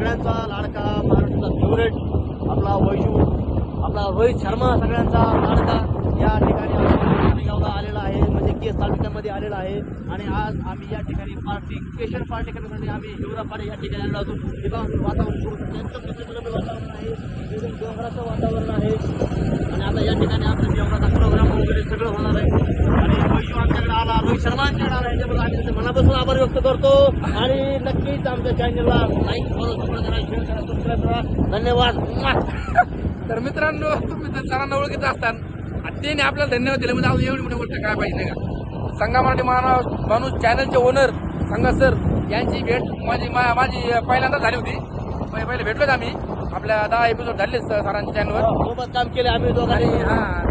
सगळ्यांचा लाडका महाराष्ट्राचा फेवरेट आपला वैजू, आपला रोहित शर्मा सगळ्यांचा लाडका या ठिकाणी गावला आलेला आहे, म्हणजे केस तालुक्यामध्ये आलेला आहे. आणि आज आम्ही या ठिकाणी पार्टी स्पेशल पार्टी करण्यासाठी आम्ही हिवरापाडे या ठिकाणी आलेलो होतो. तिथं वातावरण एकदम वातावरण आहे, एकदम डोंगराचं वातावरण आहे. आणि आता या ठिकाणी आपल्या जेवणाचा प्रोग्राम वगैरे सगळं होणार आहे. आणि वैजू आमच्याकडे आला, रोहित शर्मा आमच्याकडे आला, याच्याबद्दल आम्ही त्याचे मनापासून आभार व्यक्त करतो. आणि नक्कीच आमच्या चॅनलला लाईक फॉलो करा, शेअर करा, सबस्क्राईब करा. धन्यवाद. तर मित्रांनो, तुम्ही तर सरांना ओळखीत असतात, त्यांनी आपल्याला धन्यवाद दिले म्हणजे अजून एवढी मोठी गोष्ट काय पाहिजे नाही का. संगा मराठी माणूस चॅनलचे ओनर संगा सर यांची भेट माझी पहिल्यांदा झाली होती. पहिले भेटलोच आम्ही, आपल्या 10 एपिसोड झाले सरांच्या चॅनलवर सोबत काम केले आम्ही दोघांनी.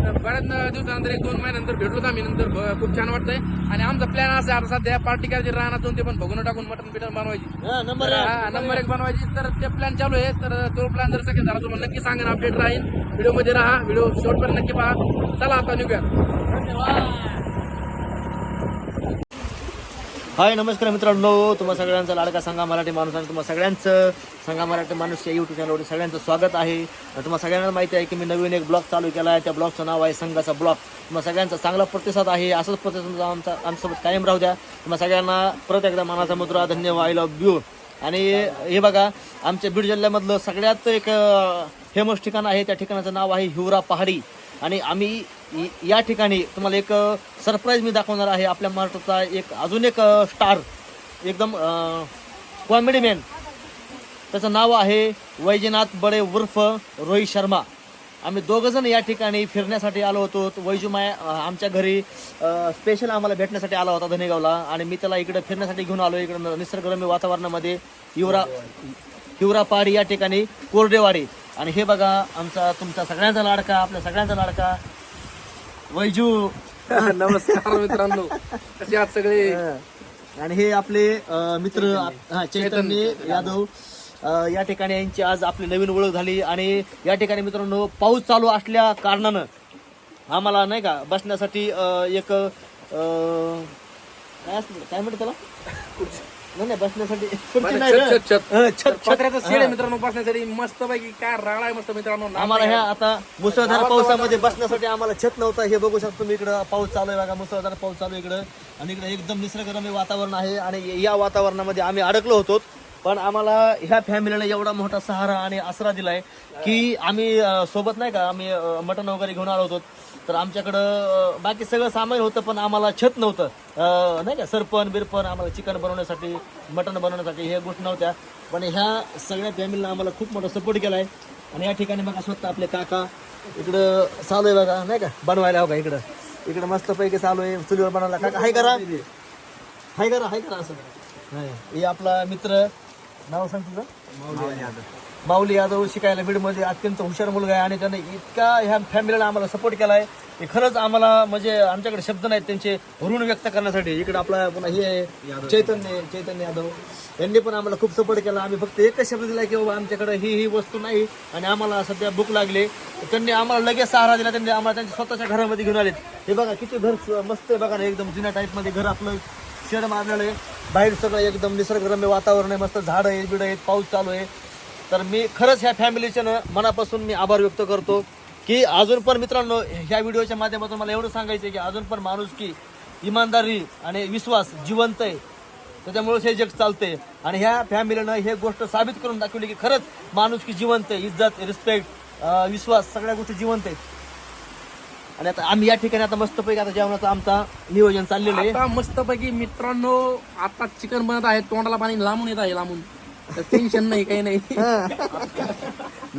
तर बऱ्याच दिवसानंतर 1-2 महिन्यानंतर भेटलोच आम्ही. नंतर खूप छान वाटतंय. आणि आमचा प्लॅन असा आहे, आता सध्या पार्टी करायची राहणार ते पण भगवून टाकून मटन बिटन बनवायची, नंबर नंबर 1 बनवायची. तर ते प्लॅन चालू आहे. तर तो प्लॅन जर सगळं झाला तुम्हाला नक्की सांगा, अपडेट राहील. व्हिडिओमध्ये राहा, व्हिडिओ शेवटपर्यंत नक्की पहा. चला आता निघूया. हाय नमस्कार मित्रांनो, तुम्हा सगळ्यांचा लाडका सांगा मराठी माणूस आणि तुम्हा सगळ्यांचं सांगा मराठी माणूस या यूट्यूब चॅनलवर सगळ्यांचं स्वागत आहे. तुम्हाला सगळ्यांना माहिती आहे की मी नवीन एक ब्लॉग चालू केला आहे. त्या ब्लॉगचं नाव आहे संघाचा ब्लॉग. तुम्हाला सगळ्यांचा चांगला प्रतिसाद आहे, असंच प्रतिसाद आमच्यासोबत कायम राहू द्या. तुम्हाला सगळ्यांना परत एकदा मनाचा मुद्रा धन्यवाद, आय लव्ह यू. आणि हे बघा, आमच्या बीड जिल्ह्यामधलं सगळ्यात एक फेमस ठिकाण आहे, त्या ठिकाणाचं नाव आहे हिवरा पहाडी. आणि आम्ही या ठिकाणी तुम्हाला एक सरप्राईज मी दाखवणार आहे. आपल्या महाराष्ट्राचा एक अजून एक स्टार, एकदम कॉमेडी मॅन, त्याचं नाव आहे वैजनाथ बडे उर्फ रोहित शर्मा. आम्ही दोघंजण या ठिकाणी फिरण्यासाठी आलो होतो. वैजू आमच्या घरी स्पेशल आम्हाला भेटण्यासाठी आला होता धनेगावला, आणि मी त्याला इकडे फिरण्यासाठी घेऊन आलो. इकडं निसर्गरम्य वातावरणामध्ये हिवरा पहाडी या ठिकाणी कोरडेवाडी. आणि हे बघा आमचा तुमचा सगळ्यांचा लाडका, आपल्या सगळ्यांचा लाडका वैजू. नमस्कार मित्रांनो, कसे आहात सगळे. आणि हे आपले मित्र चैतन्य यादव. या ठिकाणी यांची आज आपली नवीन ओळख झाली. आणि या ठिकाणी मित्रांनो पाऊस चालू असल्या कारणानं आम्हाला नाही का बसण्यासाठी एक काय म्हणतात त्याला, नाही बसण्यासाठी छत्र्याचं शेड आहे मित्रांनो, बसण्यासाठी मस्त पैकी काय राळा आहे मस्त मित्रांनो. आम्हाला ह्या आता मुसळधार पावसामध्ये बसण्यासाठी आम्हाला छत नव्हता. हे बघू शकतो मी, इकडं पाऊस चालू आहे बघा, मुसळधार पाऊस चालू आहे इकडं. आणि इकडे एकदम निसर्गरम्य वातावरण आहे. आणि या वातावरणामध्ये आम्ही अडकलो होतो, पण आम्हाला ह्या फॅमिलीने एवढा मोठा सहारा आणि आसरा दिलाय की आम्ही सोबत नाही का, आम्ही मटण वगैरे घेऊन आलो होतो. तर आमच्याकडं बाकी सगळं सामान होतं, पण आम्हाला छत नव्हतं नाही का, सरपण बिरपण आम्हाला चिकन बनवण्यासाठी, मटण बनवण्यासाठी हे गोष्टी नव्हत्या. पण ह्या सगळ्या फॅमिलीनं आम्हाला खूप मोठा सपोर्ट केला आहे. आणि या ठिकाणी बघा स्वतः आपले काका इकडं चालू आहे बघा नाही का बनवायला. हो का इकडं मस्तपैकी चालू आहे, चुलीवर बनवला. काका हाय करा असं. हे आपला मित्र, नाव सांग तुझं? माऊली यादव. शिकायला बीडमध्ये अत्यंत हुशार मुलगा आहे. आणि त्याने इतका ह्या फॅमिलीला आम्हाला सपोर्ट केला आहे की खरंच आम्हाला म्हणजे आमच्याकडे शब्द नाहीत त्यांचे ऋण व्यक्त करण्यासाठी. इकडे आपला पुन्हा हे चैतन्य यादव यांनी पण आम्हाला खूप सपोर्ट केला. आम्ही फक्त एकच शब्द दिला की बाबा आमच्याकडे ही वस्तू नाही आणि आम्हाला सध्या भूक लागली. त्यांनी आम्हाला लगेच सहारा दिला. त्यांनी आम्हाला त्यांच्या स्वतःच्या घरामध्ये घेऊन आलेत. हे बघा किती घर मस्त आहे बघा ना, एकदम जुन्या टाईपमध्ये घर आपलं शेड मारलेलं आहे. बाहेर सगळं एकदम निसर्गरम्य वातावरण आहे, मस्त झाडं आहेत, बिडं आहेत, पाऊस चालू आहे. तर मी खरंच ह्या फॅमिलीच्या मनापासून मी आभार व्यक्त करतो की अजून पण मित्रांनो ह्या व्हिडिओच्या माध्यमातून मला एवढं सांगायचं आहे की अजून पण माणुसकी, इमानदारी आणि विश्वास जिवंत आहे. त्याच्यामुळेच हे जग चालते. आणि ह्या फॅमिलीनं हे गोष्ट साबित करून दाखवली की खरंच माणुसकी जिवंत आहे, इज्जत, रिस्पेक्ट, विश्वास सगळ्या गोष्टी जिवंत आहेत. आणि आता आम्ही या ठिकाणी आता मस्तपैकी आता जेवणाचं आमचा नियोजन चाललेलं आहे. आता मस्तपैकी मित्रांनो आता चिकन बनत आहे, तोंडाला पाणी लांबून येत आहे, लांबून. टेन्शन नाही, काही नाही.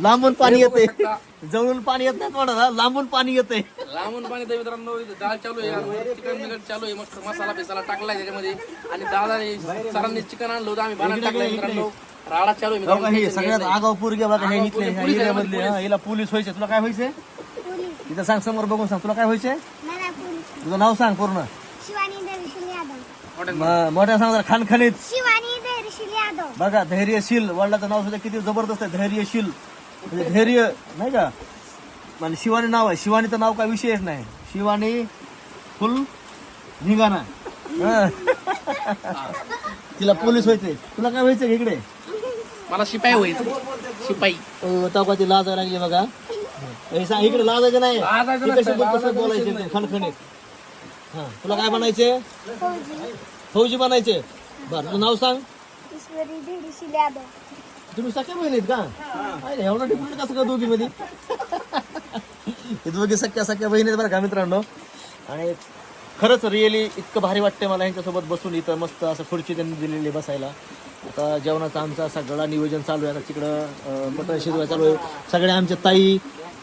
लांबून पाणी येते, जवळून पाणी येत नाही तोंडाला, लांबून पाणी येते. लांबून पाणी येते मित्रांनो. डाळ चालू आहे, चिकन बिकट चालू आहे, मस्त मसाला बिसाला टाकलाय त्याच्यामध्ये. आणि दादा सरांनी चिकन आणलं होतं, आम्ही बनायला टाकलंय मित्रांनो. राडा चालू आहे मित्रांनो. सगळ्यात आगाव पोरगी बघा हे एरियामधले. हिला पोलीस व्हायचे. तुला काय व्हायचंय तिथं सांग, समोर बघून सांग तुला काय व्हायचंय. तुझं नाव सांग पूर्ण. मोठ्या सांग खानखानीत. बघा धैर्यशील, वडिलाचं नाव सुद्धा किती जबरदस्त आहे, धैर्यशील म्हणजे धैर्य नाही का. आणि शिवानी नाव आहे, शिवानीचं नाव काय विषयच नाही, शिवानी फुल धिंगाणा. तिला पोलीस व्हायचंय. तुला काय व्हायचंय इकडे? मला शिपाई व्हायचं शिपाई. चौकाची लाजायला लागली बघा. सांग इकडे लाजायचं नाही. लाजायचं इकडे नसतं, शब्द कसं बोलायचे खणखणीत. हा तुला काय बनायचे? फौजी बनायचे. बरं तुझं नाव सांग. ईश्वरी धीरशील यादव. तुम्ही सख्या बहिणीत का? अरे एवढं डिफरंट कसं का दोघी मध्ये? हे दोघी सख्या बहिणी बरं का मित्रांनो. आणि खरंच रिअली इतकं भारी वाटतंय मला यांच्यासोबत बसून. इथं मस्त असं खुर्ची त्यांनी दिलेली बसायला. आता जेवणाचा आमचा सगळा नियोजन चालू आहे. आता तिकडं मटण शिजवायला चालू आहे. सगळ्या आमच्या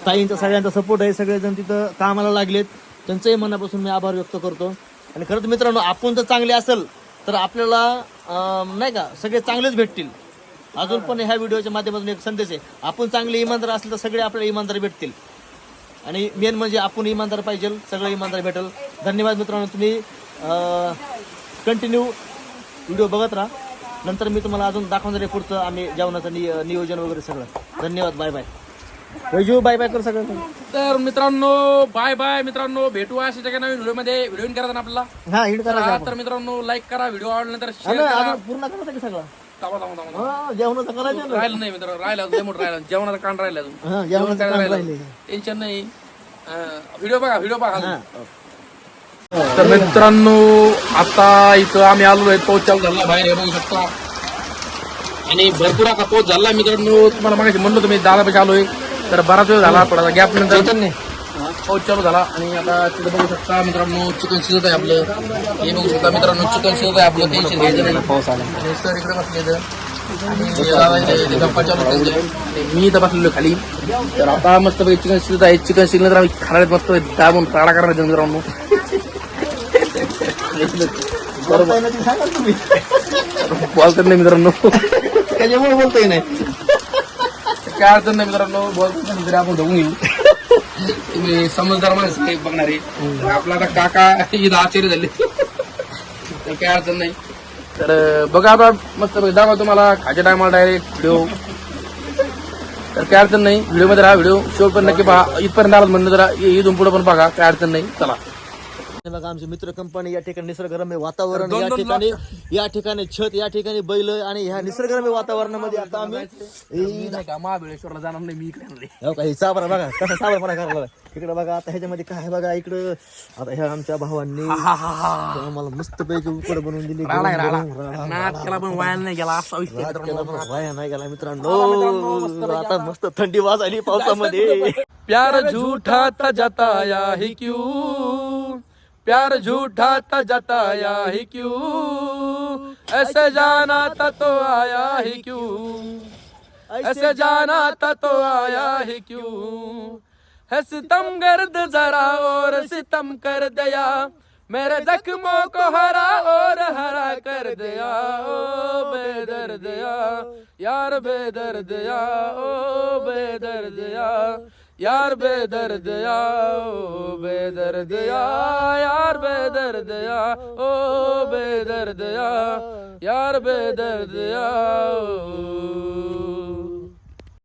ताईंचा सगळ्यांचा सपोर्ट आहे. सगळेजण तिथं कामाला लागलेत. त्यांचंही मनापासून मी आभार व्यक्त करतो. आणि खरंच मित्रांनो आपण जर चांगले असेल तर आपल्याला नाही का सगळे चांगलेच भेटतील. अजून पण ह्या व्हिडिओच्या माध्यमातून एक संदेश आहे. आपण चांगले इमानदार असले तर सगळे आपल्याला इमानदार भेटतील. आणि मेन म्हणजे आपण इमानदार पाहिजे, सगळं इमानदार भेटेल. धन्यवाद मित्रांनो. तुम्ही कंटिन्यू व्हिडिओ बघत राहा. नंतर मी तुम्हाला अजून दाखवणार आहे पुढचं आम्ही जेवणाचं नियोजन वगैरे सगळं. धन्यवाद. Bye bye. Vaiju bye bye कर सगळं. तर मित्रांनो बाय बाय मित्रांनो. भेटू अशा जगा नवीन व्हिडिओमध्ये. व्हिडिओ करायचा आपल्याला. हा हिंड करा. तर मित्रांनो लाईक करा, व्हिडिओ आवडल्यानंतर शेअर करा. अजून पूर्ण करायचं की सगळं? थांबा. जेवणाचं करायचं ना. राहिलं नाही मित्रांनो, राहिलं राहिलं जेवणाचा कान राहिला अजून. हा जेवणाचं काम राहिले. टेन्शन नाही. व्हिडिओ बघा. तर मित्रांनो आता इथं आम्ही आलो आहे. पाऊस चालू झाला बाहेर हे बघू शकता. आणि भरपूर आता पाऊस झाला मित्रांनो. तुम्हाला मागायची म्हणलो तुम्ही दादापाशी आलोय. तर बराच वेळ झाला, थोडासा गॅप नंतर पाऊस चालू झाला. आणि आता तिथं बघू शकता मित्रांनो चिकन शिजत आहे आपलं. हे बघू शकता मित्रांनो चिकन शिजत आहे आपलं. टेन्शन घ्यायचं नाही. पाऊस आला. सर इकडे बसले आणि गप्पा चालू त्यांचे. मी इथं बसलेलो खाली. तर आता मस्त पैकी चिकन शिजत आहे. चिकन शिजलं तर आम्ही खाणार मस्त दाबून काढा करणार मित्रांनो. बोलतात नाही मित्रांनो. त्याच्यामुळे बोलतोय नाही. काय अडचण नाही मित्रांनो. बोलतात नाही आपण बघून घेऊ. तुम्ही समजदार माणसं बघणारे. आपला आता काका इथं आश्चर्य झाले. तर काय अडचण नाही. तर बघा आता मस्त दाखवा तुम्हाला खायच्या टायमाला डायरेक्ट व्हिडिओ. तर काय अडचण नाही. व्हिडिओ मध्ये राहा. व्हिडिओ शेवट पण नक्की पहा. इथपर्यंत आलात म्हणलं जरा इथून पुढे पण बघा. काय अडचण नाही. चला. बघा आमची मित्र कंपनी या ठिकाणी निसर्गरम्य वातावरण, या ठिकाणी छत, या ठिकाणी बैल आणि ह्या निसर्गरम्य वातावरणामध्ये आता आम्ही महाबळेश्वरला जाणार नाही मी इकडे. काही चाबरा बघा कसा सावरपणा करायला. इकडे बघा आता ह्याच्यामध्ये काय बघा. इकडं आता ह्या आमच्या भावांनी आम्हाला मस्त पैकी उकड बनवून दिली. वाया नाही गेला असा वाया नाही गेला मित्रांनो. आता मस्त थंडी वाजायली पावसामध्ये. प्यार झूठा था जताया ही क्यों, प्यार झूठा था जताया ही क्यों, ऐसे जाना था तो आया ही क्यों, ऐसे जाना था तो आया ही क्यों, है सितम गर्द जरा और सितम कर दिया, मेरे जख्मों को हरा और हरा कर दिया, ओ बेदर्दिया यार बेदर्दिया, ओ बेदर्दिया यार बेदर्दिया, ओ बेदर्दिया यार बेदर्दिया, ओ बेदर्दिया यार बेदर्दिया, ओ